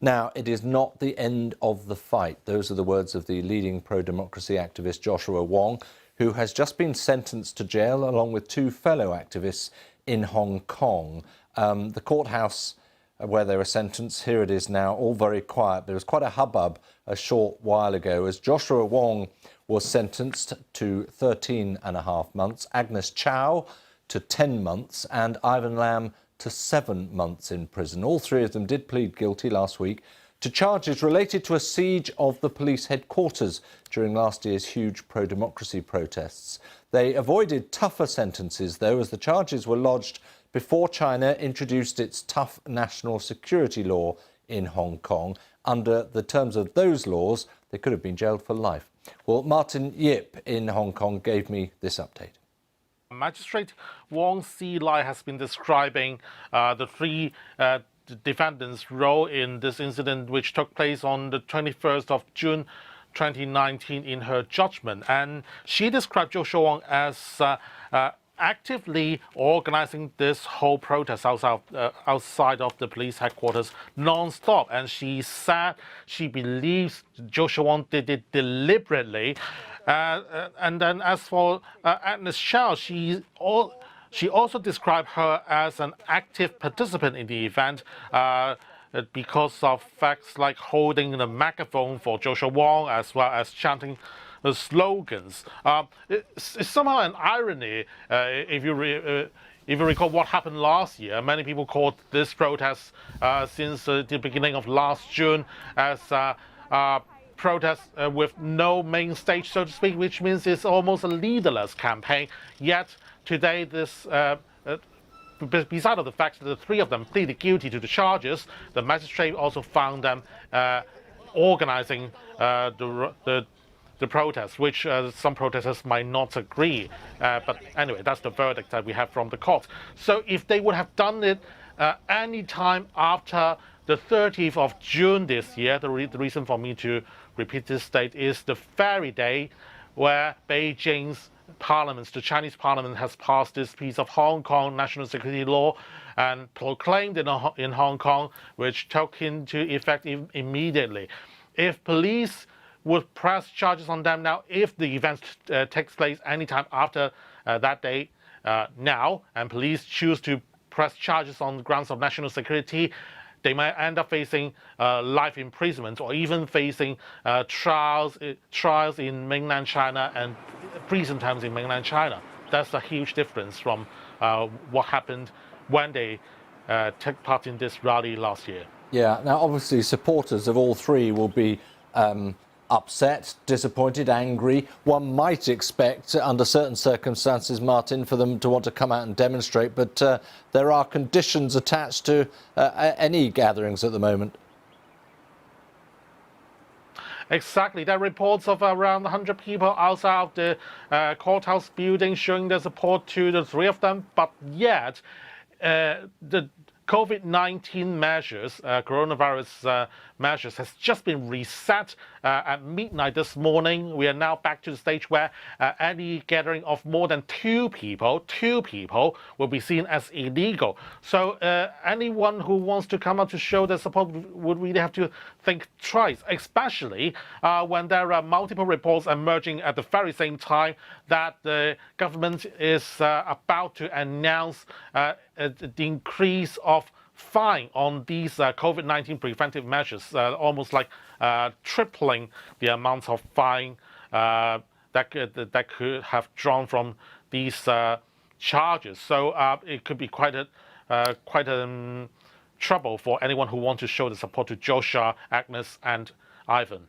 Now, it is not the end of the fight. Those are the words of the leading pro-democracy activist Joshua Wong, who has just been sentenced to jail along with two fellow activists in Hong Kong. The courthouse where they were sentenced, here it is now, all very quiet. There was quite a hubbub a short while ago as Joshua Wong was sentenced to 13.5 months, Agnes Chow to 10 months and Ivan Lam to 7 months in prison. All three of them did plead guilty last week to charges related to a siege of the police headquarters during last year's huge pro-democracy protests. They avoided tougher sentences, though, as the charges were lodged before China introduced its tough national security law in Hong Kong. Under the terms of those laws, they could have been jailed for life. Well, Martin Yip in Hong Kong gave me this update. Magistrate Wong Si-lai has been describing the three defendants' role in this incident, which took place on the 21st of June 2019 in her judgment. And she described Joshua Wong as actively organizing this whole protest outside of the police headquarters non-stop. And she said she believes Joshua Wong did it deliberately. And then as for Agnes Chow, she also described her as an active participant in the event because of facts like holding the megaphone for Joshua Wong as well as chanting the slogans. It's somehow an irony if you recall what happened last year. Many people called this protest since the beginning of last June as protest with no main stage, so to speak, which means it's almost a leaderless campaign. Yet today, this beside of the fact that the three of them pleaded guilty to the charges, the magistrate also found them organizing the protest, which some protesters might not agree. But anyway, that's the verdict that we have from the court. So if they would have done it any time after the 30th of June this year, the reason for me to repeat this date is the very day where Beijing's parliament, the Chinese parliament, has passed this piece of Hong Kong national security law and proclaimed it in Hong Kong, which took into effect immediately. If police would press charges on them now, if the event takes place anytime after that day now, and police choose to press charges on the grounds of national security, they might end up facing life imprisonment or even facing trials in mainland China and prison terms in mainland China. That's a huge difference from what happened when they took part in this rally last year. Yeah, now obviously supporters of all three will be upset, disappointed, angry. One might expect, under certain circumstances, Martin, for them to want to come out and demonstrate, but there are conditions attached to any gatherings at the moment. Exactly. There are reports of around 100 people outside of the courthouse building showing their support to the three of them, but yet the COVID-19 measures, coronavirus measures, has just been reset at midnight this morning. We are now back to the stage where any gathering of more than two people will be seen as illegal. So anyone who wants to come out to show their support would really have to think twice, especially when there are multiple reports emerging at the very same time that the government is about to announce the increase of fine on these COVID-19 preventive measures, almost like tripling the amount of fine that could have drawn from these charges. So it could be quite a trouble for anyone who wants to show the support to Joshua, Agnes, and Ivan.